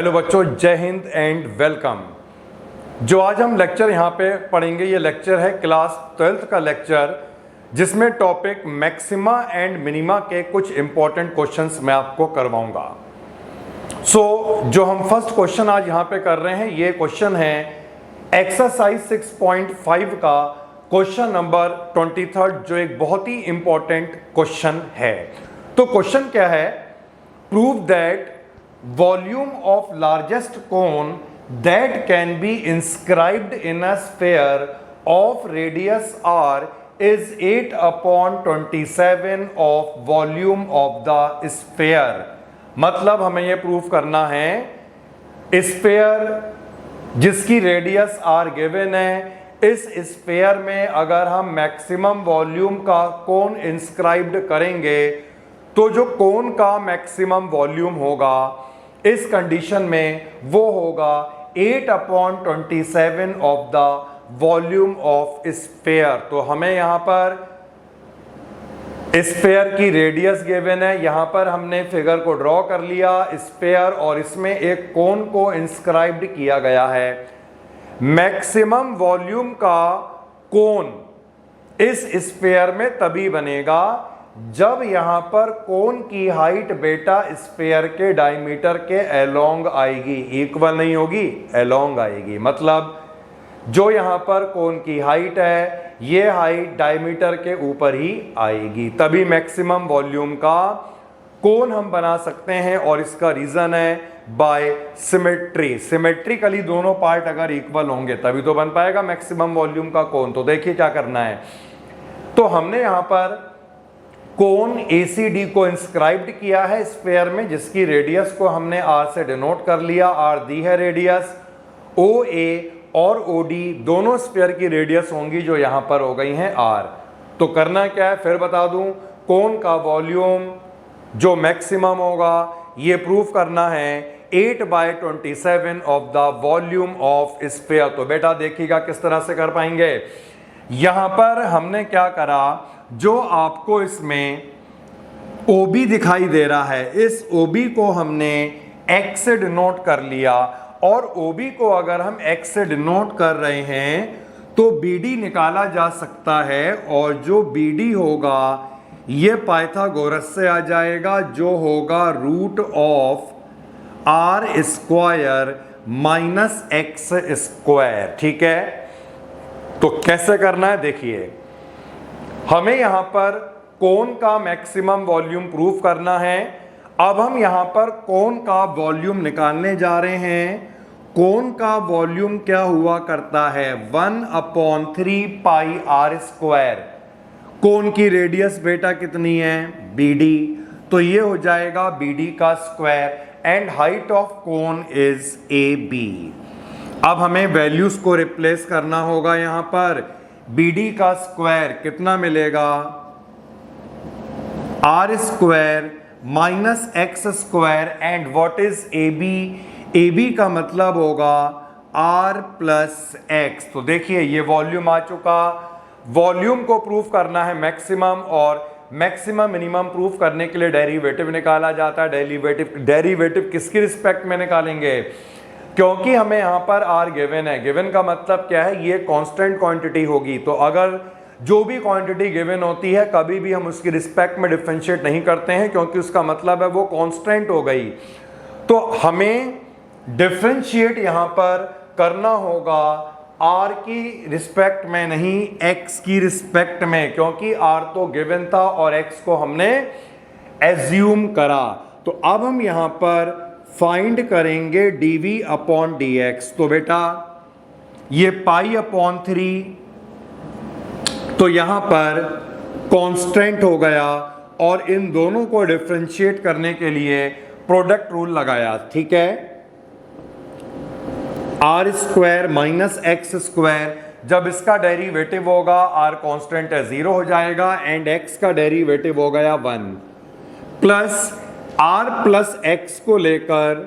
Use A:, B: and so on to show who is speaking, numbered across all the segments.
A: Hello बच्चों, जय Hind and welcome. जो आज हम लेक्चर यहाँ पे पढ़ेंगे, ये लेक्चर है क्लास 12th का लेक्चर, जिसमें टॉपिक मैक्सिमा एंड मिनिमा के कुछ इंपॉर्टेंट क्वेश्चंस मैं आपको करवाऊंगा। जो हम फर्स्ट क्वेश्चन आज यहाँ पे कर रहे हैं, ये क्वेश्चन है एक्सरसाइज 6.5 का क्वेश्चन नंबर 23, जो एक बहुत ही इंपॉर्टेंट क्वेश्चन है। तो क्वेश्चन क्या है? Prove that volume of largest cone that can be inscribed in a sphere of radius r is 8/27 of volume of the sphere। मतलब हमें यह प्रूव करना है, स्फेयर जिसकी रेडियस r गिवन है, इस स्फेयर में अगर हम मैक्सिमम वॉल्यूम का कोन इंस्क्राइब्ड करेंगे तो जो कोन का मैक्सिमम वॉल्यूम होगा इस कंडीशन में वो होगा 8/27 of the volume of sphere. तो हमें यहां पर स्फेयर की रेडियस गिवन है, यहां पर हमने फिगर को ड्रॉ कर लिया स्फेयर, और इसमें एक कोन को इंस्क्राइब्ड किया गया है। मैक्सिमम वॉल्यूम का कोन इस स्फेयर में तभी बनेगा जब यहां पर कोन की हाइट बेटा स्फेयर के डायमीटर के अलोंग आएगी, इक्वल नहीं होगी, अलोंग आएगी। मतलब जो यहां पर कोन की हाइट है, ये हाइट डायमीटर के ऊपर ही आएगी, तभी मैक्सिमम वॉल्यूम का कोन हम बना सकते हैं। और इसका रीजन है बाय सिमेट्री। सिमेट्रिकली दोनों पार्ट अगर इक्वल होंगे तभी तो बन पाएगा मैक्सिमम वॉल्यूम का कोन। तो देखिए क्या करना है। तो हमने यहां पर कोन ACD को इंस्क्राइब्ड किया है स्फेयर में, जिसकी रेडियस को हमने R से डिनोट कर लिया। R दी है रेडियस। OA और OD दोनों स्फेयर की रेडियस होंगी जो यहां पर हो गई हैं R। तो करना क्या है, फिर बता दूं, कोन का वॉल्यूम जो मैक्सिमम होगा ये प्रूव करना है 8/27 of the volume of sphere. तो बेटा देखिएगा किस तरह से कर पाएंगे। यहां पर हमने क्या करा, जो आपको इसमें OB दिखाई दे रहा है, इस OB को हमने X से डिनोट कर लिया, और OB को अगर हम X से डिनोट कर रहे हैं तो BD निकाला जा सकता है, और जो BD होगा ये पाइथागोरस से आ जाएगा, जो होगा root of R square minus X square. ठीक है, तो कैसे करना है देखिए। हमें यहां पर कोन का मैक्सिमम वॉल्यूम प्रूव करना है। अब हम यहां पर कोन का वॉल्यूम निकालने जा रहे हैं। कोन का वॉल्यूम क्या हुआ करता है, 1/3 पाई R स्क्वायर। कोन की रेडियस बेटा कितनी है, BD, तो ये हो जाएगा BD का square, and height of cone is AB। अब हमें वैल्यूज को रिप्लेस करना होगा। यहां पर BD का स्क्वायर कितना मिलेगा, R square minus X square, and what is AB? AB का मतलब होगा R प्लस X। तो देखिए ये वॉल्यूम आ चुका। वॉल्यूम को प्रूव करना है मैक्सिमम, और मैक्सिमम मिनिमम प्रूव करने के लिए डेरिवेटिव निकाला जाता है। डेरिवेटिव किसकी रिस्पेक्ट में निकालेंगे, क्योंकि हमें यहां पर R गिवन है। गिवन का मतलब क्या है, ये कांस्टेंट क्वांटिटी होगी। तो अगर जो भी क्वांटिटी गिवन होती है, कभी भी हम उसकी रिस्पेक्ट में डिफरेंशिएट नहीं करते हैं, क्योंकि उसका मतलब है वो कांस्टेंट हो गई। तो हमें डिफरेंशिएट यहां पर करना होगा R की रिस्पेक्ट में, नहीं X की रिस्पेक्ट में, क्योंकि R तो गिवन था और X को हमने एज्यूम करा। तो अब हम यहां पर फाइंड करेंगे dV/dx। तो बेटा ये π/3, तो यहां पर कांस्टेंट हो गया, और इन दोनों को डिफरेंशिएट करने के लिए प्रोडक्ट रूल लगाया। ठीक है, R square minus X square, जब इसका डेरिवेटिव होगा R कांस्टेंट है 0 हो जाएगा, एंड X का डेरिवेटिव हो गया 1, प्लस R प्लस X को लेकर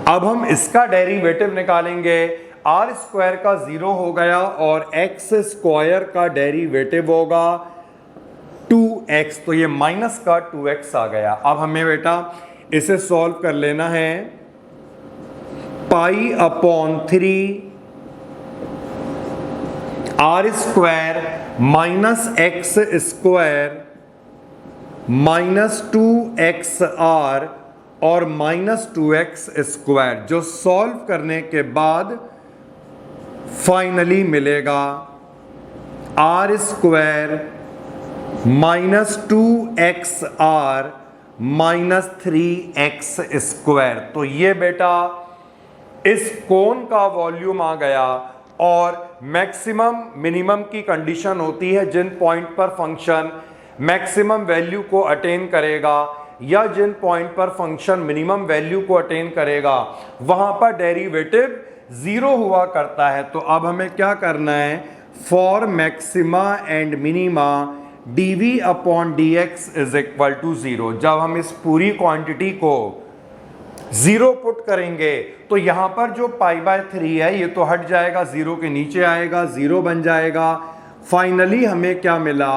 A: अब हम इसका डेरिवेटिव निकालेंगे। R स्क्वायर का 0 हो गया, और X स्क्वायर का डेरिवेटिव होगा 2x, तो ये माइनस का 2x आ गया। अब हमें बेटा इसे सॉल्व कर लेना है। Pi upon 3 R square minus X square minus 2xr और माइनस 2x स्क्वायर, जो सॉल्व करने के बाद फाइनली मिलेगा R square minus 2xr minus 3x square. तो ये बेटा इस कोन का वॉल्यूम आ गया। और मैक्सिमम मिनिमम की कंडीशन होती है जिन पॉइंट पर फंक्शन मैक्सिमम वैल्यू को अटेन करेगा या जिन पॉइंट पर फंक्शन मिनिमम वैल्यू को अटेन करेगा वहां पर डेरिवेटिव जीरो हुआ करता है। तो अब हमें क्या करना है, for maxima and minima dv upon dx is equal to 0। जब हम इस पूरी क्वांटिटी को जीरो पुट करेंगे तो यहां पर जो π/3 है ये तो हट जाएगा, जीरो के नीचे आएगा, जीरो बन जाएगा। फाइनली हमें क्या मिला,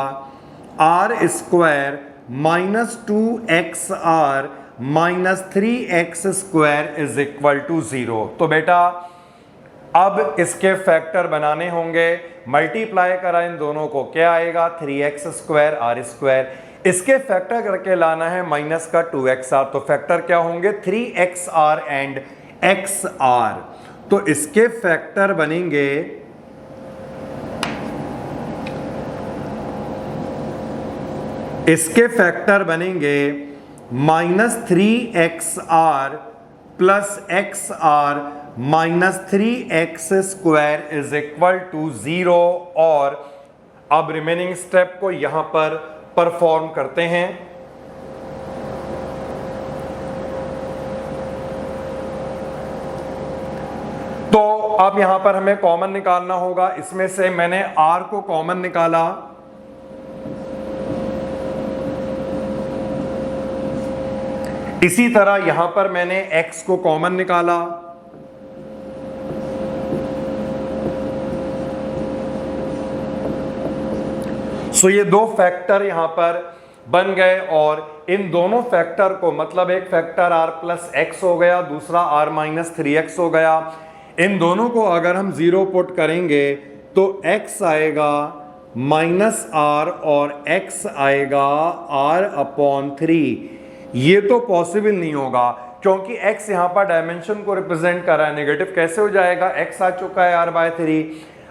A: R square minus 2xr minus 3x square is equal to 0। तो बेटा अब इसके फैक्टर बनाने होंगे, मल्टीप्लाई करा इन दोनों को, क्या आएगा 3x स्क्वायर आर स्क्वायर, इसके फैक्टर करके लाना है माइनस का 2xr। तो फैक्टर क्या होंगे 3xr एंड xr। तो इसके फैक्टर बनेंगे minus 3xr plus xr minus 3x square is equal to 0। और अब रिमेनिंग स्टेप को यहां पर परफॉर्म करते हैं। तो अब यहां पर हमें कॉमन निकालना होगा। इसमें से मैंने r को कॉमन निकाला, इसी तरह यहां पर मैंने x को कॉमन निकाला। सो ये दो फैक्टर यहां पर बन गए और इन दोनों फैक्टर को, मतलब एक फैक्टर r प्लस एक्स हो गया, दूसरा r माइनस 3x हो गया, इन दोनों को अगर हम जीरो पुट करेंगे तो x आएगा माइनस r और x आएगा r अपॉन 3। ये तो पॉसिबल नहीं होगा क्योंकि x यहां पर डायमेंशन को रिप्रेजेंट कर रहा है, नेगेटिव कैसे हो जाएगा, x आ चुका है r/3।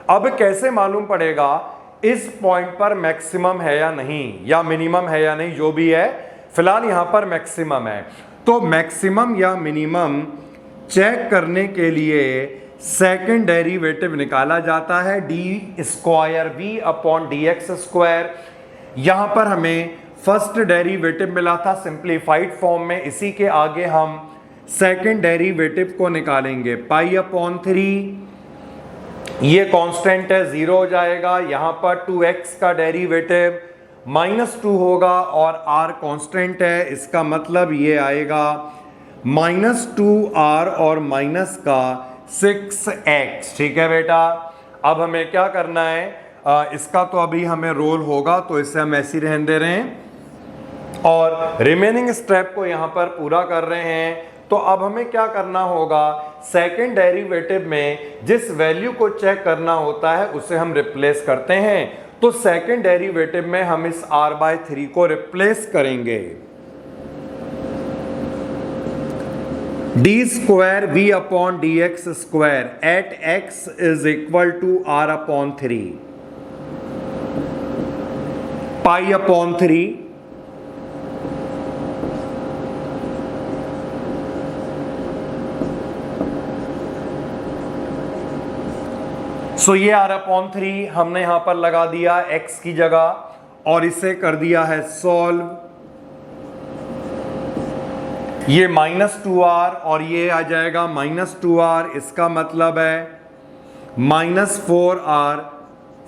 A: अब कैसे मालूम पड़ेगा इस पॉइंट पर मैक्सिमम है या नहीं, या मिनिमम है या नहीं, जो भी है फिलहाल यहां पर मैक्सिमम है। तो मैक्सिमम या मिनिमम चेक करने के लिए सेकंड डेरिवेटिव निकाला जाता है, D square v upon dx square. यहां पर हमें फर्स्ट डेरिवेटिव मिला था सिंप्लीफाइड फॉर्म में, इसी के आगे हम सेकंड डेरिवेटिव को निकालेंगे। पाई अपॉन 3 ये कांस्टेंट है, जीरो हो जाएगा। यहां पर 2x का डेरिवेटिव माइनस 2 होगा और r कांस्टेंट है, इसका मतलब ये आएगा माइनस 2r और माइनस का 6x। ठीक है बेटा, अब हमें क्या करना है, इसका तो अभी हमें रोल होगा तो इसे हम ऐसे ही रहने दे रहे हैं और रिमेनिंग स्टेप को यहां पर पूरा कर रहे हैं। तो अब हमें क्या करना होगा, सेकंड डेरिवेटिव में जिस वैल्यू को चेक करना होता है उसे हम रिप्लेस करते हैं। तो सेकंड डेरिवेटिव में हम इस r/3 को रिप्लेस करेंगे, D square v upon dx square at x is equal to r upon 3 pi upon 3 so ये r अपॉन 3 हमने यहां पर लगा दिया x की जगह और इसे कर दिया है सॉल्व। ये माइनस 2r और ये आ जाएगा माइनस 2r, इसका मतलब है माइनस 4r।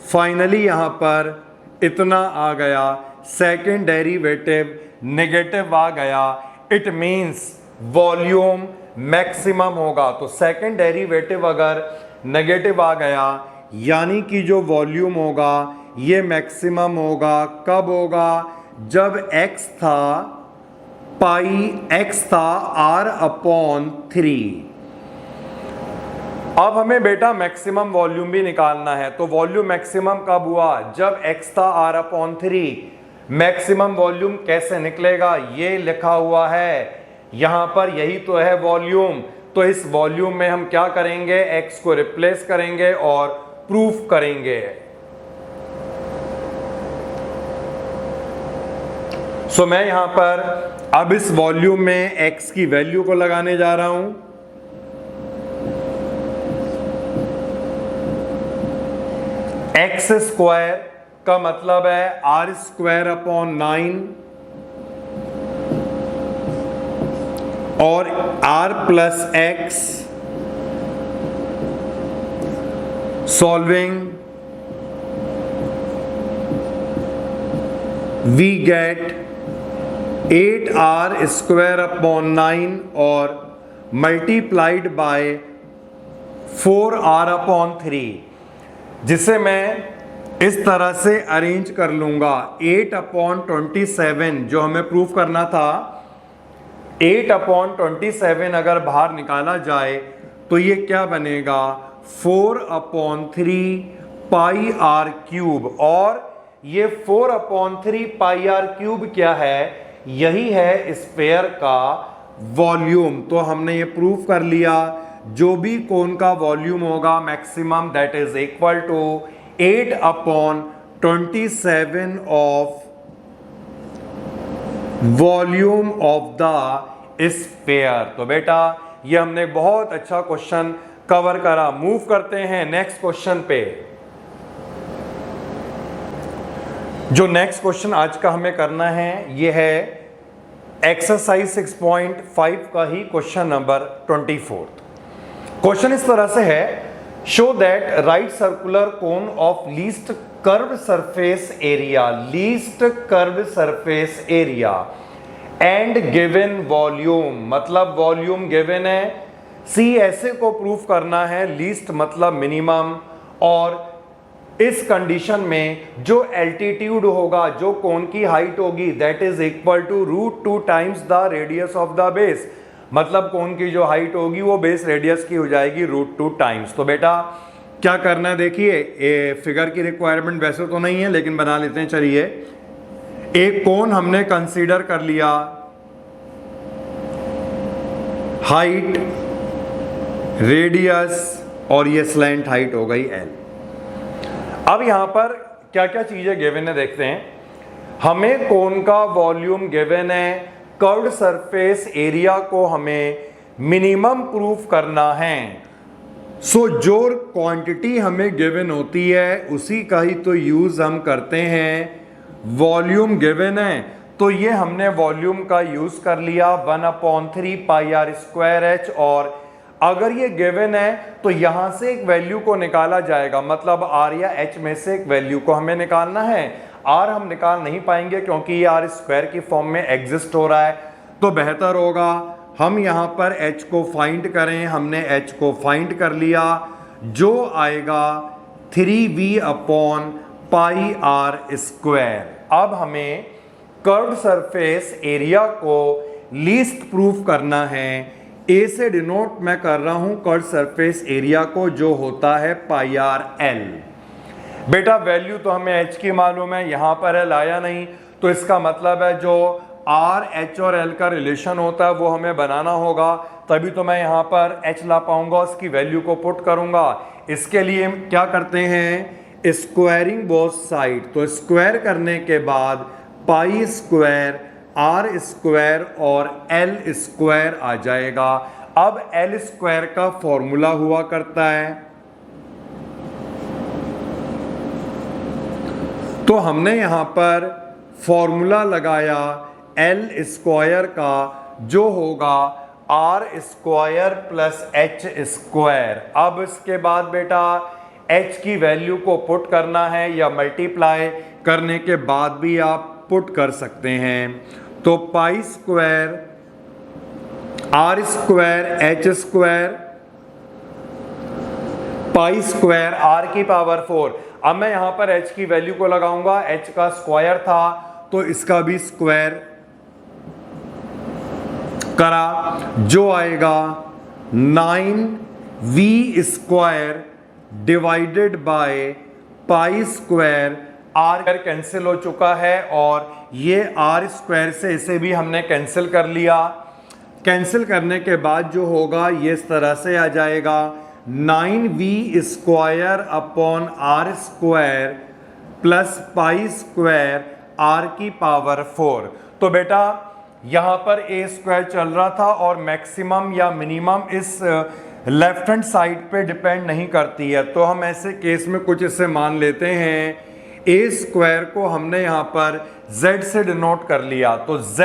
A: फाइनली यहां पर इतना आ गया, सेकेंड डेरिवेटिव नेगेटिव आ गया, इट मीन्स वॉल्यूम मैक्सिमम होगा। तो सेकेंड डेरिवेटिव अगर नेगेटिव आ गया यानी कि जो वॉल्यूम होगा ये मैक्सिमम होगा। कब होगा, जब x था पाई एक्स था r/3। अब हमें बेटा मैक्सिमम वॉल्यूम भी निकालना है, तो वॉल्यूम मैक्सिमम कब हुआ? जब x था r/3। मैक्सिमम वॉल्यूम कैसे निकलेगा? ये लिखा हुआ है यहां पर, यही तो है वॉल्यूम। तो इस वॉल्यूम में हम क्या करेंगे? x को रिप्लेस करेंगे और प्रूफ करेंगे। सो मैं यहां पर अब इस वॉल्यूम में x की वैल्यू को लगाने जा रहा हूं। x स्क्वायर का मतलब है r²/9 और r+x solving we gate 8r²/9 और मल्टीप्लाइड बाय 4r/3, जिसे मैं इस तरह से अरेंज कर लूंगा। 8/27 जो हमें प्रूफ करना था, 8/27 अगर बाहर निकाला जाए तो ये क्या बनेगा? 4/3 पाई r³ और ये 4/3 पाई r³ क्या है? यही है स्फीयर का वॉल्यूम। तो हमने ये प्रूफ कर लिया, जो भी कोन का वॉल्यूम होगा maximum, that is equal to 8/27 of volume of the sphere. तो बेटा ये हमने बहुत अच्छा क्वेश्चन कवर करा। मूव करते हैं नेक्स्ट क्वेश्चन पे। जो नेक्स्ट क्वेश्चन आज का हमें करना है ये है एक्सरसाइज 6.5 का ही क्वेश्चन नंबर 24। क्वेश्चन इस तरह से है, show that right circular cone of least curved surface area, least curved surface area and given volume, मतलब वॉल्यूम गिवन है। सी ऐसे को प्रूफ करना है, लीस्ट मतलब मिनिमम, और इस कंडीशन में जो एल्टीट्यूड होगा, जो कोन की हाइट होगी, that is equal to √2 times the radius of the base, मतलब कोन की जो हाइट होगी वो बेस रेडियस की हो जाएगी √2 टाइम्स। तो बेटा क्या करना है, देखिए फिगर की रिक्वायरमेंट वैसे तो नहीं है लेकिन बना लेते हैं। चलिए, एक कोन हमने कंसीडर कर लिया, हाइट, रेडियस और ये स्लैंट हाइट हो गई L। अब यहां पर क्या क्या चीजें गिवन है देखते हैं। हमें कोन का वॉल्यूम गिवन है, कर्व्ड सरफेस एरिया को हमें मिनिमम प्रूफ करना है। सो जो क्वांटिटी हमें गिवन होती है उसी का ही तो यूज हम करते हैं। वॉल्यूम गिवन है तो ये हमने वॉल्यूम का यूज कर लिया 1/3 पाई r²h, और अगर ये गिवन है तो यहां से एक वैल्यू को निकाला जाएगा, मतलब r या h में से एक वैल्यू को हमें निकालना है। r हम निकाल नहीं पाएंगे क्योंकि ये r² की फॉर्म में एग्जिस्ट हो रहा है, तो बेहतर होगा हम यहां पर h को फाइंड करें। हमने h को फाइंड कर लिया, जो आएगा 3v/पाई r²। अब हमें कर्व्ड सरफेस एरिया को लीस्ट प्रूफ करना है। ए से डिनोट मैं कर रहा हूं कर्व्ड सरफेस एरिया को, जो होता है पाई r/L। बेटा वैल्यू तो हमें h की मालूम है, यहां पर है लाया नहीं, तो इसका मतलब है जो r, h और l का रिलेशन होता है वो हमें बनाना होगा, तभी तो मैं यहां पर h ला पाऊंगा, उसकी वैल्यू को पुट करूंगा। इसके लिए क्या करते हैं, स्क्वायरिंग बोथ साइड। तो स्क्वायर करने के बाद पाई स्क्वायर r² और l² आ जाएगा। अब l² का फॉर्मूला हुआ करता है, तो हमने यहां पर फॉर्मूला लगाया l² का, जो होगा r² + h²। अब इसके बाद बेटा h की वैल्यू को पुट करना है, या मल्टीप्लाई करने के बाद भी आप पुट कर सकते हैं। तो pi square r² h², pi square r⁴। अब मैं यहां पर h की वैल्यू को लगाऊंगा, h का स्क्वायर था तो इसका भी स्क्वायर करा, जो आएगा 9v² divided by pi square R cancel हो चुका है और ये आर स्क्वायर से इसे भी हमने कैंसिल कर लिया। कैंसिल करने के बाद जो होगा ये इस तरह से आ जाएगा 9v² upon R square plus pi square R की पावर 4। तो बेटा यहां पर ए स्क्वायर चल रहा था और मैक्सिमम या मिनिमम इस लेफ्ट हैंड साइड पे डिपेंड नहीं करती है, तो हम ऐसे केस में कुछ इसे मान लेते हैं। ए स्क्वायर को हमने यहां पर z से डिनोट कर लिया, तो z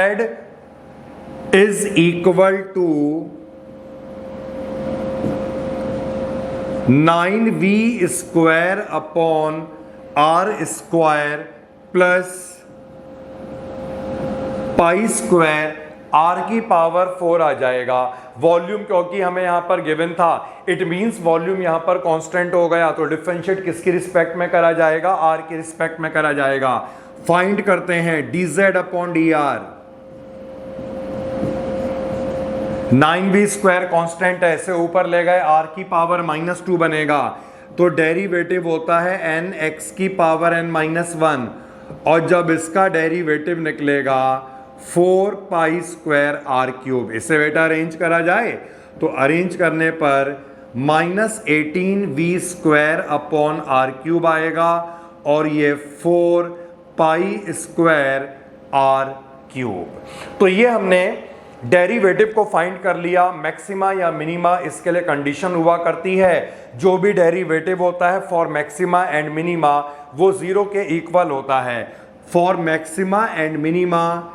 A: is equal to 9v² upon R square plus pi square R की पावर 4 आ जाएगा। वॉल्यूम क्योंकि हमें यहां पर गिवन था, इट मींस वॉल्यूम यहां पर कांस्टेंट हो गया, तो डिफरेंशिएट किसकी रिस्पेक्ट में करा जाएगा? आर की रिस्पेक्ट में करा जाएगा। फाइंड करते हैं dz upon dr। 9v² constant है, इसे ऊपर ले गए, आर की पावर -2 बनेगा, तो डेरिवेटिव होता है nx की पावर n-1 और जब इसका डेरिवेटिव निकलेगा 4 पाई स्क्वायर आर क्यूब। इसे बेटा अरेंज करा जाए तो अरेंज करने पर -18v² अपॉन आर क्यूब आएगा और ये 4 पाई स्क्वायर आर क्यूब। तो ये हमने डेरिवेटिव को फाइंड कर लिया। मैक्सिमा या मिनिमा इसके लिए कंडीशन हुआ करती है, जो भी डेरिवेटिव होता है फॉर मैक्सिमा एंड मिनिमा वो 0 के इक्वल होता है। For maxima and minima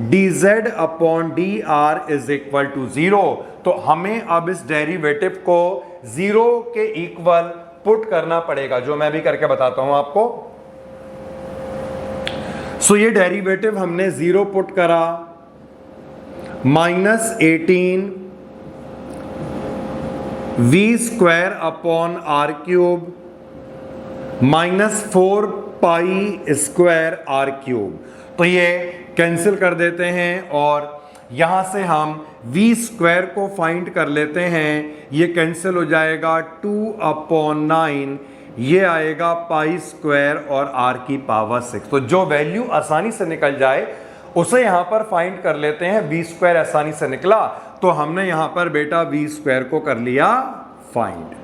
A: dz upon dr is equal to 0। तो हमें अब इस डेरिवेटिव को 0 के इक्वल पुट करना पड़ेगा, जो मैं भी करके बताता हूं आपको। सो ये डेरिवेटिव हमने 0 पुट करा, -18v² upon R cube -4 pi square R cube. तो ये कैंसिल कर देते हैं और यहां से हम v² को फाइंड कर लेते हैं। ये कैंसिल हो जाएगा 2/9, ये आएगा पाई स्क्वायर और r की पावर 6। तो जो वैल्यू आसानी से निकल जाए उसे यहां पर फाइंड कर लेते हैं। v² आसानी से निकला तो हमने यहां पर बेटा v² को कर लिया फाइंड।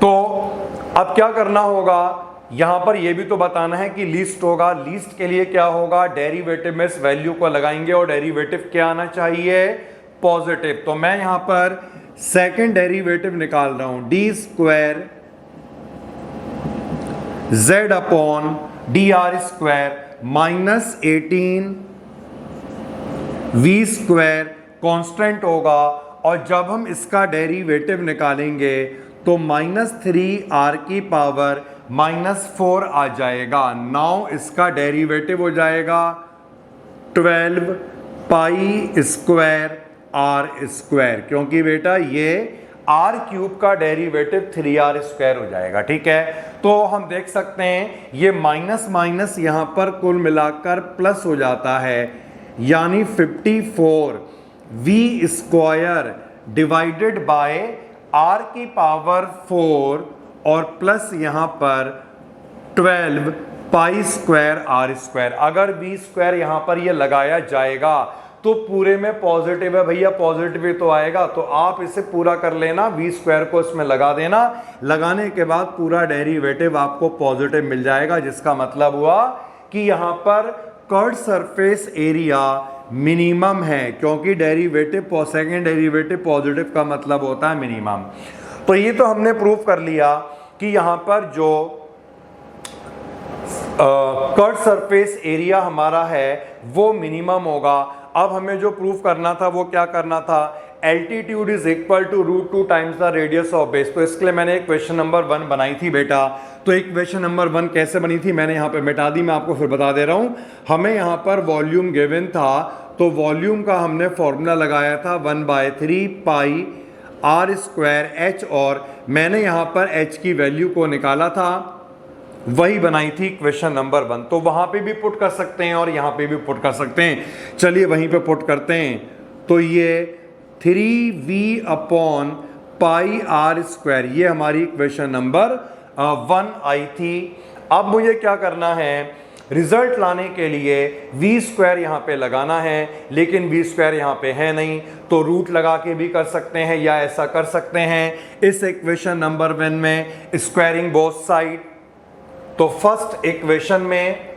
A: तो अब क्या करना होगा, यहां पर यह भी तो बताना है कि लीस्ट होगा। लीस्ट के लिए क्या होगा, डेरिवेटिव में इस वैल्यू को लगाएंगे और डेरिवेटिव क्या आना चाहिए? पॉजिटिव। तो मैं यहां पर सेकंड डेरिवेटिव निकाल रहा हूं, d² z upon dr² -18v² constant होगा और जब हम इसका डेरिवेटिव निकालेंगे तो -3r की पावर -4 आ जाएगा। नाउ इसका डेरिवेटिव हो जाएगा 12 पाई स्क्वायर आर स्क्वायर, क्योंकि बेटा ये आर क्यूब का डेरिवेटिव 3r² हो जाएगा। ठीक है, तो हम देख सकते हैं ये माइनस माइनस यहां पर कुल मिलाकर प्लस हो जाता है, यानी 54v² डिवाइडेड बाय आर की पावर 4 और प्लस यहां पर 12 पाई स्क्वायर आर स्क्वायर। अगर v² यहां पर ये लगाया जाएगा तो पूरे में पॉजिटिव है भैया, पॉजिटिव ही तो आएगा। तो आप इसे पूरा कर लेना, v² को इसमें लगा देना, लगाने के बाद पूरा डेरिवेटिव आपको पॉजिटिव मिल जाएगा, जिसका मतलब हुआ कि यहां पर कर्व सरफेस एरिया मिनिमम है, क्योंकि डेरिवेटिव सेकंड डेरिवेटिव पॉजिटिव का मतलब होता है मिनिमम। तो ये तो हमने प्रूव कर लिया कि यहां पर जो कर्व सरफेस एरिया हमारा है वो मिनिमम होगा। अब हमें जो प्रूव करना था वो क्या करना था, altitude is equal to √2 times the radius of base. तो इसके लिए मैंने एक क्वेश्चन नंबर 1 बनाई थी बेटा। तो एक क्वेश्चन नंबर 1 कैसे बनी थी मैंने यहाँ पे मिटा दी, मैं आपको फिर बता दे रहा हूँ। हमें यहाँ पर वॉल्यूम गिवन था, तो वॉल्यूम का हमने फॉर्मूला लगाया था 1/3 पाई r² h, और मैंने यहाँ पर h की वैल्यू को निकाला था, वही बनाई थी क्वेश्चन नंबर 1। तो वहां पे भी पुट कर सकते हैं और यहां पे भी पुट कर सकते हैं। चलिए वहीं पे पुट करते हैं। तो ये 3v/πr², ये हमारी इक्वेशन नंबर 1 आई थी। अब मुझे क्या करना है, रिजल्ट लाने के लिए v² यहाँ पे लगाना है, लेकिन v² यहाँ पे है नहीं, तो रूट लगा के भी कर सकते हैं या ऐसा कर सकते हैं इस इक्वेशन नंबर 1 में स्क्वायरिंग बोथ साइड। तो फर्स्ट इक्वेशन में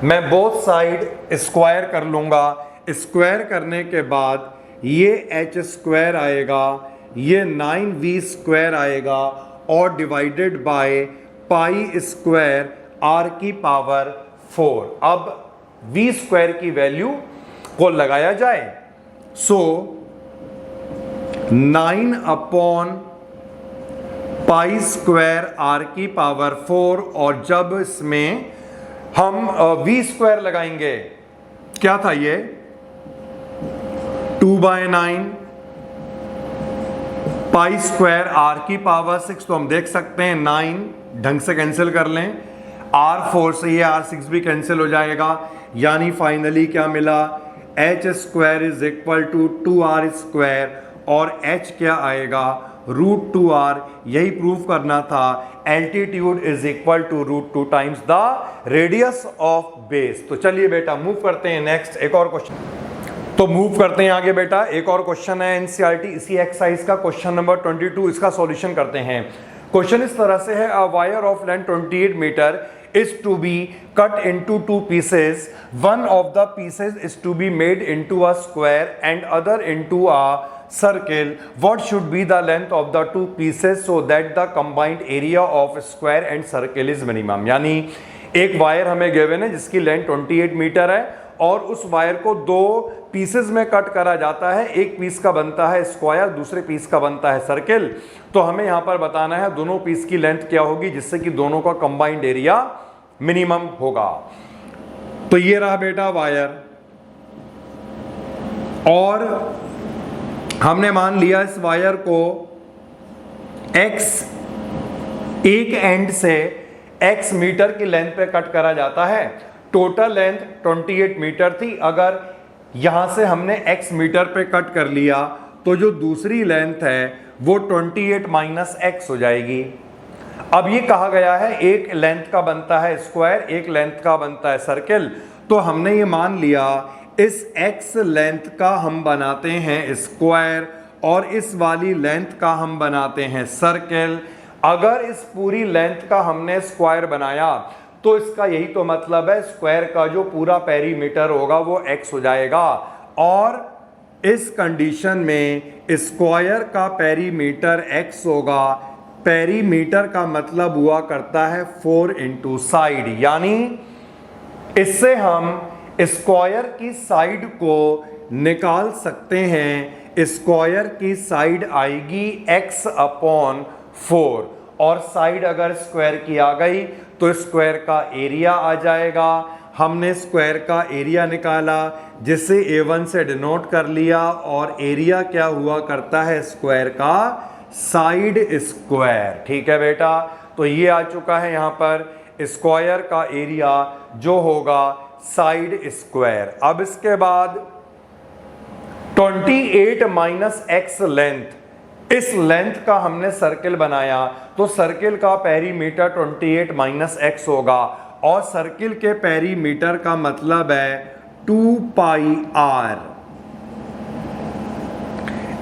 A: मैं बोथ साइड स्क्वायर कर लूँगा। स्क्वायर करने के बाद ये h² आएगा, ये 9v² आएगा और डिवाइडेड बाय π² r⁴। अब v² की वैल्यू को लगाया जाए, सो 9/π² r⁴, और जब इसमें हम v² लगाएंगे, क्या था ये 2/9 π² r⁴, तो हम देख सकते हैं 9 ढंग से कैंसिल कर लें, r4 से ये r6 भी कैंसिल हो जाएगा, यानी फाइनली क्या मिला, h² = 2r², और h क्या आएगा, √2r। यही प्रूव करना था, altitude = √2 times the radius of base. तो चलिए बेटा मूव करते हैं नेक्स्ट, एक और क्वेश्चन। तो मूव करते हैं आगे बेटा, एक और क्वेश्चन है एनसीईआरटी इसी एक्सरसाइज का, क्वेश्चन नंबर 22। इसका सॉल्यूशन करते हैं। क्वेश्चन इस तरह से है, a wire of length 28 metre is to be cut into 2 pieces. One of the pieces is to be made into a square and other into a circle. What should be the length of the 2 pieces so that the combined area of square and circle is minimum? यानी एक wire हमें given है जिसकी length 28 metre है और उस wire को 2 pieces में कट करा जाता है। एक पीस का बनता है स्क्वायर, दूसरे पीस का बनता है सर्किल। तो हमें यहां पर बताना है दोनों पीस की लेंथ क्या होगी जिससे कि दोनों का कंबाइंड एरिया मिनिमम होगा। तो ये रहा बेटा वायर, और हमने मान लिया इस वायर को x एक एंड से x मीटर की लेंथ पे कट करा जाता है। टोटल लेंथ 28 मीटर थी, अगर यहां से हमने x मीटर पे कट कर लिया तो जो दूसरी लेंथ है वो 28 माइनस x हो जाएगी। अब ये कहा गया है एक लेंथ का बनता है स्क्वायर, एक लेंथ का बनता है सर्किल। तो हमने ये मान लिया इस x लेंथ का हम बनाते हैं स्क्वायर और इस वाली लेंथ का हम बनाते हैं सर्किल। अगर इस पूरी लेंथ का हमने स्क्वायर बनाया तो इसका यही तो मतलब है स्क्वायर का जो पूरा पेरीमीटर होगा वो x हो जाएगा, और इस कंडीशन में स्क्वायर का पेरीमीटर x होगा। पेरीमीटर का मतलब हुआ करता है 4 इंटू साइड, यानी इससे हम स्क्वायर की साइड को निकाल सकते हैं। स्क्वायर की साइड आएगी x/4, और साइड अगर स्क्वायर की आ गई तो स्क्वायर का एरिया आ जाएगा। हमने स्क्वायर का एरिया निकाला जिसे a1 से डिनोट कर लिया, और एरिया क्या हुआ करता है स्क्वायर का साइड स्क्वायर। ठीक है बेटा, तो ये आ चुका है यहाँ पर स्क्वायर का एरिया जो होगा साइड स्क्वायर। अब इसके बाद 28 माइनस x लेंथ, इस लेंथ का हमने सर्किल बनाया तो सर्किल का पेरीमीटर 28 माइनस x होगा, और सर्किल के पेरीमीटर का मतलब है 2πr।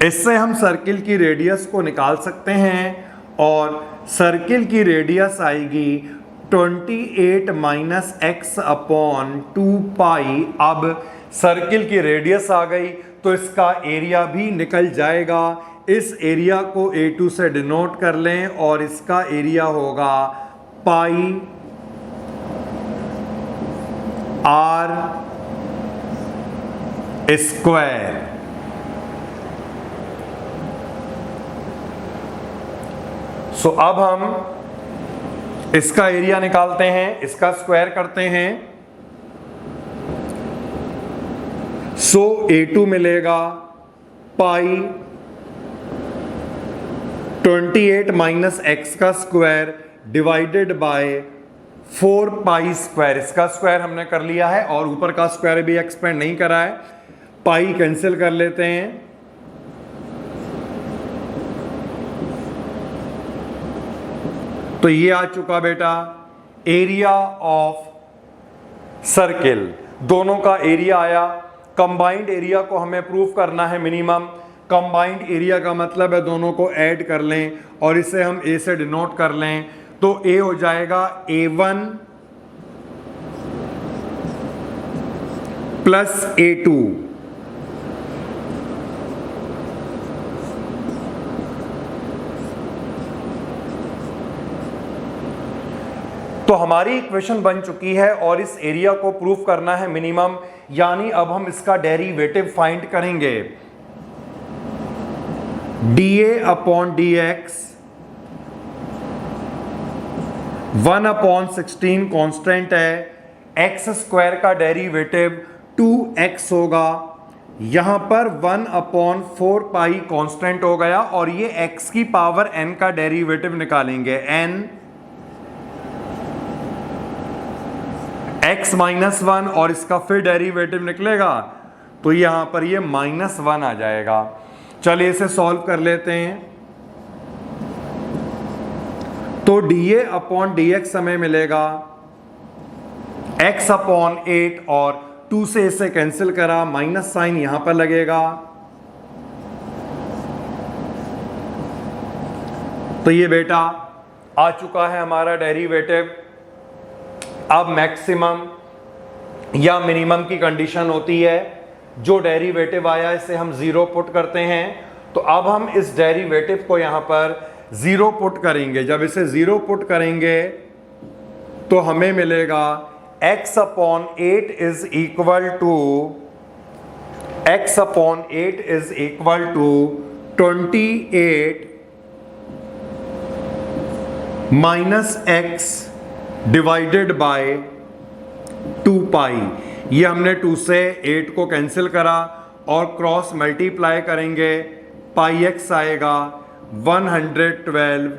A: इससे हम सर्किल की रेडियस को निकाल सकते हैं, और सर्किल की रेडियस आएगी 28 माइनस x/2π। अब सर्किल की रेडियस आ गई तो इसका एरिया भी निकल जाएगा। इस एरिया को A2 से डिनोट कर लें, और इसका एरिया होगा πr²। सो अब हम इसका एरिया निकालते हैं, इसका स्क्वायर करते हैं। सो A2 मिलेगा पाई 28 माइनस x का स्क्वायर डिवाइडेड बाय 4π²। इसका स्क्वायर हमने कर लिया है और ऊपर का स्क्वायर भी एक्सपेंड नहीं करा है। पाई कैंसिल कर लेते हैं, तो ये आ चुका बेटा एरिया ऑफ सर्किल, दोनों का एरिया आया। कंबाइंड एरिया को हमें प्रूव करना है मिनिमम। कंबाइंड एरिया का मतलब है दोनों को ऐड कर लें और इसे हम ए से डिनोट कर लें, तो ए हो जाएगा A1 प्लस A2। तो हमारी इक्वेशन बन चुकी है और इस एरिया को प्रूफ करना है मिनिमम, यानी अब हम इसका डेरिवेटिव फाइंड करेंगे। dA अपॉन dx 1/16 कांस्टेंट है, x स्क्वायर का डेरिवेटिव 2x होगा, यहां पर 1/4 पाई कांस्टेंट हो गया और ये x की पावर n का डेरिवेटिव निकालेंगे, n x -1 और इसका फिर डेरिवेटिव निकलेगा तो यहां पर ये -1 आ जाएगा। चलिए इसे सॉल्व कर लेते हैं। तो dA अपॉन dx हमें मिलेगा x अपॉन 8 और 2 से इसे कैंसिल करा, माइनस साइन यहां पर लगेगा, तो ये बेटा आ चुका है हमारा डेरिवेटिव। अब मैक्सिमम या मिनिमम की कंडीशन होती है, जो डेरिवेटिव आया इसे हम जीरो पुट करते हैं, तो अब हम इस डेरिवेटिव को यहां पर जीरो पुट करेंगे। जब इसे जीरो पुट करेंगे तो हमें मिलेगा x upon 8 is equal to 28 minus x divided by 2 pi. ये हमने 2 से 8 को कैंसिल करा और क्रॉस मल्टीप्लाई करेंगे, पाई x आएगा 112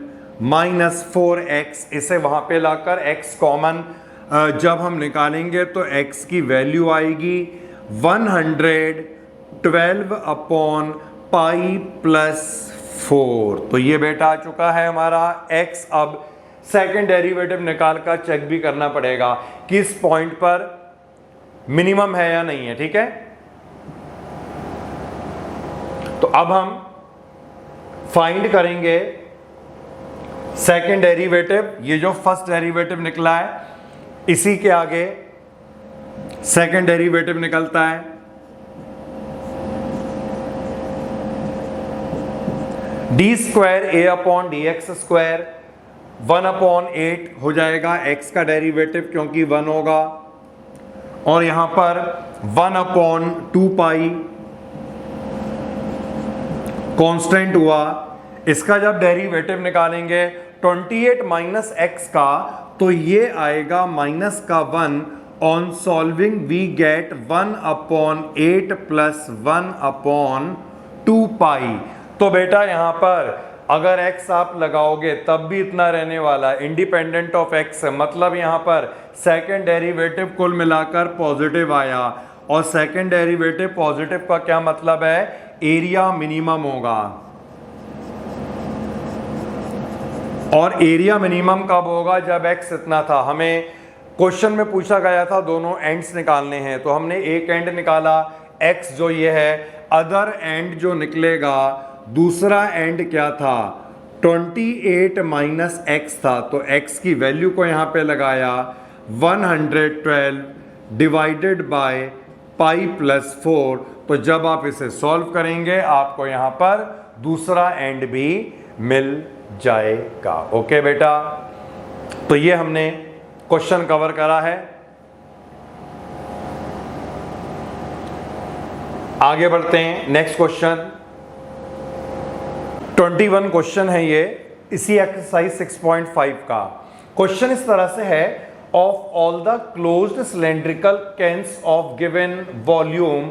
A: माइनस 4x, इसे वहां पे लाकर x कॉमन जब हम निकालेंगे तो x की वैल्यू आएगी 112 अपॉन पाई प्लस 4। तो ये बेटा आ चुका है हमारा x। अब सेकेंड डेरिवेटिव निकाल कर चेक भी करना पड़ेगा कि इस पॉइंट पर मिनिमम है या नहीं है, ठीक है। तो अब हम फाइंड करेंगे सेकेंड डेरिवेटिव। ये जो फर्स्ट डेरिवेटिव निकला है इसी के आगे सेकेंड डेरिवेटिव निकलता है। डी स्क्वायर ए अपॉन डी एक्स स्क्वायर 1/8 हो जाएगा x का डेरिवेटिव क्योंकि 1 होगा, और यहां पर 1/2 पाई कांस्टेंट हुआ। इसका जब डेरिवेटिव निकालेंगे 28 माइनस x का, तो ये आएगा माइनस का 1। On solving we get 1/8 plus 1/2 pi. तो बेटा यहां पर अगर x आप लगाओगे तब भी इतना रहने वाला है, इंडिपेंडेंट ऑफ x, मतलब यहां पर सेकेंड डेरिवेटिव कुल मिलाकर पॉजिटिव आया, और सेकेंड डेरिवेटिव पॉजिटिव का क्या मतलब है, एरिया मिनिमम होगा। और एरिया मिनिमम कब होगा, जब x इतना था। हमें क्वेश्चन में पूछा गया था दोनों एंड्स निकालने हैं, तो हमने एक एंड निकाला x जो ये है, अदर एंड जो निकलेगा दूसरा एंड क्या था 28 माइनस x था, तो x की वैल्यू को यहां पे लगाया 112 डिवाइडेड बाय पाई प्लस 4। तो जब आप इसे सॉल्व करेंगे आपको यहां पर दूसरा एंड भी मिल जाएगा। ओके बेटा, तो ये हमने क्वेश्चन कवर करा है। आगे बढ़ते हैं, नेक्स्ट क्वेश्चन 21 क्वेश्चन है ये, इसी एक्सरसाइज 6.5 का। क्वेश्चन इस तरह से है, of all the closed cylindrical cans of given volume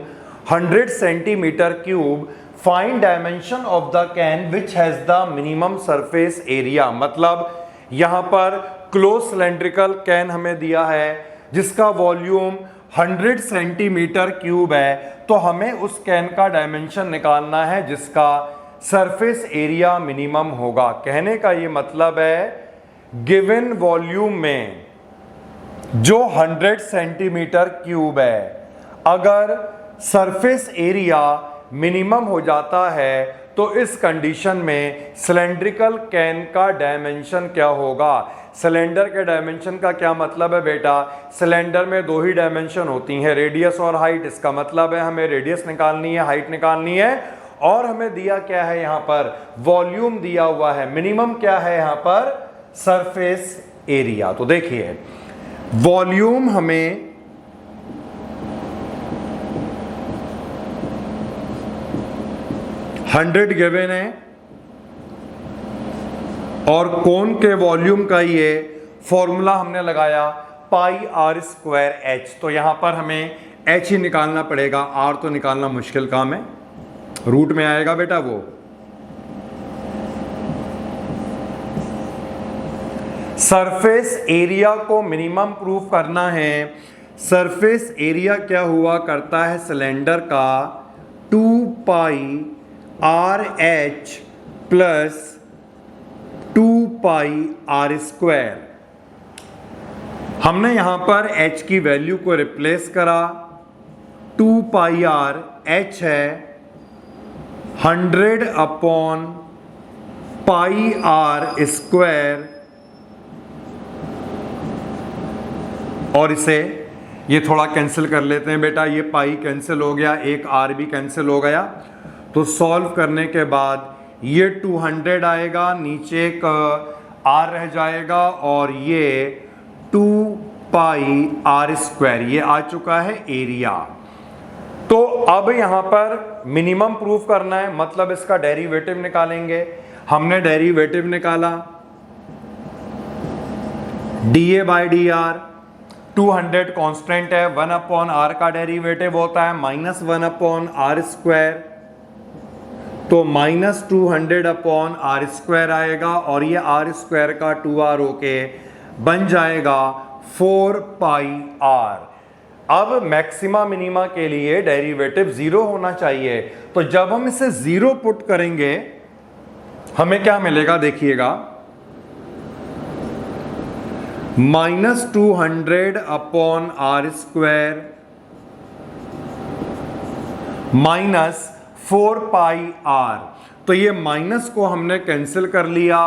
A: 100 centimetre cube, find dimension of the can which has the minimum surface area. मतलब यहां पर क्लोज सिलेंड्रिकल कैन हमें दिया है जिसका वॉल्यूम 100 सेंटीमीटर क्यूब है, तो हमें उस कैन का डायमेंशन निकालना है जिसका सरफेस एरिया मिनिमम होगा। कहने का ये मतलब है गिवन वॉल्यूम में जो 100 सेंटीमीटर क्यूब है, अगर सरफेस एरिया मिनिमम हो जाता है तो इस कंडीशन में सिलेंड्रिकल कैन का डायमेंशन क्या होगा। सिलेंडर के डायमेंशन का क्या मतलब है बेटा, सिलेंडर में दो ही डायमेंशन होती हैं, रेडियस और हाइट। इसका मतलब है हमें रेडियस निकालनी है, हाइट निकालनी है, और हमें दिया क्या है यहाँ पर, वॉल्यूम दिया हुआ है। मिनिमम क्या है यहाँ पर, सरफेस एरिया। तो देखिए वॉल्यूम हमें 100 गिवन है और कोन के वॉल्यूम का ये फॉर्मूला हमने लगाया पाई आर स्क्वायर एच। तो यहां पर हमें एच ही निकालना पड़ेगा, आर तो निकालना मुश्किल काम है, रूट में आएगा बेटा वो। सरफेस एरिया को मिनिमम प्रूफ करना है। सरफेस एरिया क्या हुआ करता है सिलेंडर का, 2 pi r h plus 2 pi r square. हमने यहां पर h की वैल्यू को रिप्लेस करा, 2 पाई आर एच है 100 अपॉन पाई आर स्क्वायर, और इसे ये थोड़ा कैंसिल कर लेते हैं बेटा, ये पाई कैंसिल हो गया, एक आर भी कैंसिल हो गया। तो सॉल्व करने के बाद ये 200 आएगा, नीचे एक आर रह जाएगा, और ये 2 पाई आर स्क्वायर ये आ चुका है एरिया। तो अब यहां पर मिनिमम प्रूफ करना है, मतलब इसका डेरिवेटिव निकालेंगे। हमने डेरिवेटिव निकाला dA by D R, 200 constant है, 1 अपॉन आर का डेरिवेटिव होता है -1 अपॉन आर स्क्वायर, तो -200 अपॉन आर स्क्वायर आएगा, और ये आर स्क्वायर का 2r होके बन जाएगा 4 पाई आर। अब मैक्सिमा मिनिमा के लिए डेरिवेटिव 0 होना चाहिए, तो जब हम इसे 0 पुट करेंगे हमें क्या मिलेगा, देखिएगा -200 upon R square minus 4 pi R. तो ये माइनस को हमने कैंसिल कर लिया,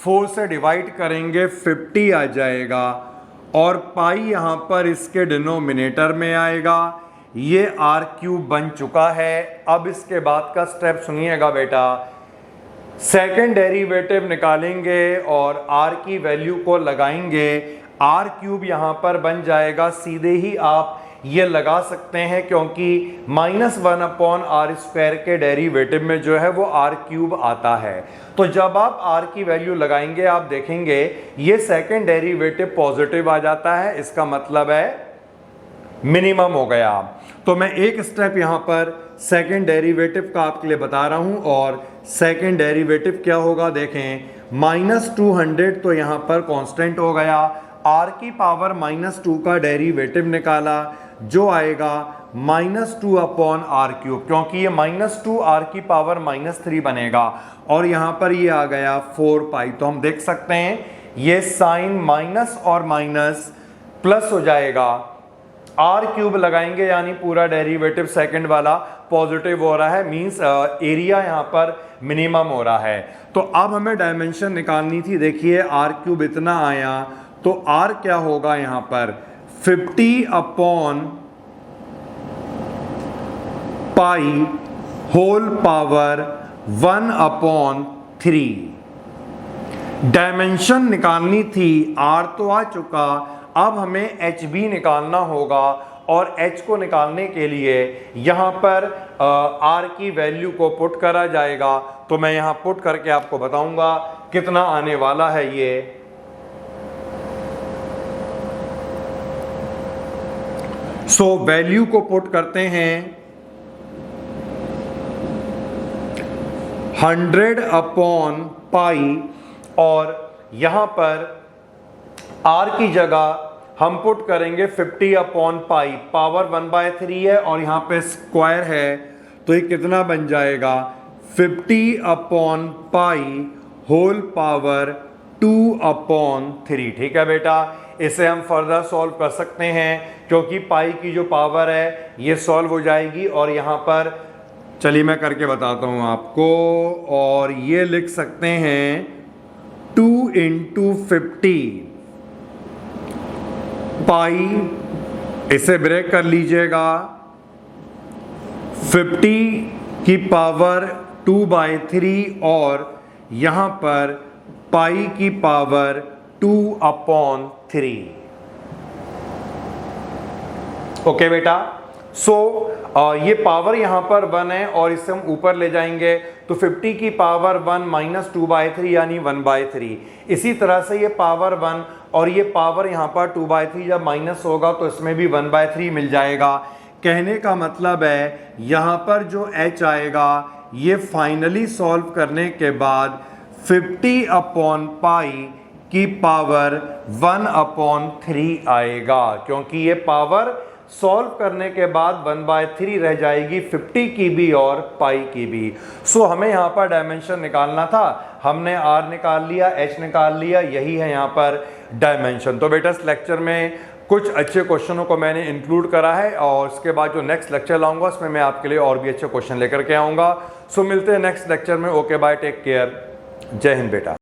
A: 4 से डिवाइड करेंगे 50 आ जाएगा, और पाई यहां पर इसके डिनोमिनेटर में आएगा। ये आर क्यूब बन चुका है। अब इसके बाद का स्टेप सुनिएगा बेटा, सेकेंड डेरिवेटिव निकालेंगे और आर की वैल्यू को लगाएंगे, आर क्यूब यहां पर बन जाएगा। सीधे ही आप ये लगा सकते हैं क्योंकि -1 अपॉन आर स्क्वायर के डेरिवेटिव में जो है वो आर क्यूब आता है। तो जब आप आर की वैल्यू लगाएंगे आप देखेंगे ये सेकेंड डेरिवेटिव पॉजिटिव आ जाता है, इसका मतलब है मिनिमम हो गया। तो मैं एक स्टेप यहां पर सेकेंड डेरिवेटिव का आपके लिए बता रहा हूं, और सेकेंड डेरिवेटिव क्या होगा देखें, -200 तो यहां पर कांस्टेंट हो गया, r की पावर -2 का डेरिवेटिव निकाला जो आएगा -2 अपॉन आर क्यूब, क्योंकि ये -2 r की पावर -3 बनेगा, और यहां पर ये आ गया 4 पाई। तो हम देख सकते हैं ये साइन माइनस और माइनस प्लस हो जाएगा, आर क्यूब लगाएंगे यानी पूरा डेरिवेटिव सेकंड वाला पॉजिटिव हो रहा है, मींस एरिया यहां पर मिनिमम हो रहा है। तो अब हमें डायमेंशन निकालनी थी, देखिए आर क्यूब इतना आया, तो आर क्या होगा यहां पर 50 upon pi whole power 1 upon 3। Dimension निकालनी थी, आर तो आ चुका, अब हमें एच भी निकालना होगा, और एच को निकालने के लिए यहां पर आर की वैल्यू को पुट करा जाएगा। तो मैं यहां पुट करके आपको बताऊंगा कितना आने वाला है ये। सो वैल्यू को पुट करते हैं 100 अपॉन पाई, और यहां पर आर की जगह हम पुट करेंगे 50 अपॉन पाई, पावर 1/3 है और यहाँ पे स्क्वायर है, तो ये कितना बन जाएगा 50 अपॉन पाई होल पावर 2/3। ठीक है बेटा, इसे हम फर्दर सॉल्व कर सकते हैं क्योंकि पाई की जो पावर है ये सॉल्व हो जाएगी। और यहाँ पर चलिए मैं करके बताता हूँ आपको, और ये लिख सकते हैं 2 × 50 पाई, इसे ब्रेक कर लीजिएगा, 50 की पावर 2/3 और यहां पर पाई की पावर 2/3। ओके बेटा, ये पावर यहां पर 1 है और इसे हम ऊपर ले जाएंगे तो 50 की पावर 1 माइनस 2/3 यानी 1/3। इसी तरह से ये पावर 1 और ये पावर यहाँ पर 2/3 जब माइनस होगा तो इसमें भी 1/3 मिल जाएगा। कहने का मतलब है यहाँ पर जो h आएगा ये फाइनली सॉल्व करने के बाद 50 अपॉन पाई की पावर 1/3 आएगा, क्योंकि ये पावर सॉल्व करने के बाद 1/3 रह जाएगी 50 की भी और पाई की भी। सो हमें यहाँ पर डायमेंशन निकालना था, हमने r निकाल लिया, h निकाल लिया, यही है यहाँ पर डायमेंशन। तो बेटा इस लेक्चर में कुछ अच्छे क्वेश्चनों को मैंने इंक्लूड करा है और उसके बाद जो नेक्स्ट लेक्चर लाऊंगा उसमें मैं आपके लिए और भी अच्छे क्वेश्चन लेकर के आऊँगा। सो मिलते हैं नेक्स्ट लेक्चर में। ओके बाय, टेक केयर, जय हिंद बेटा।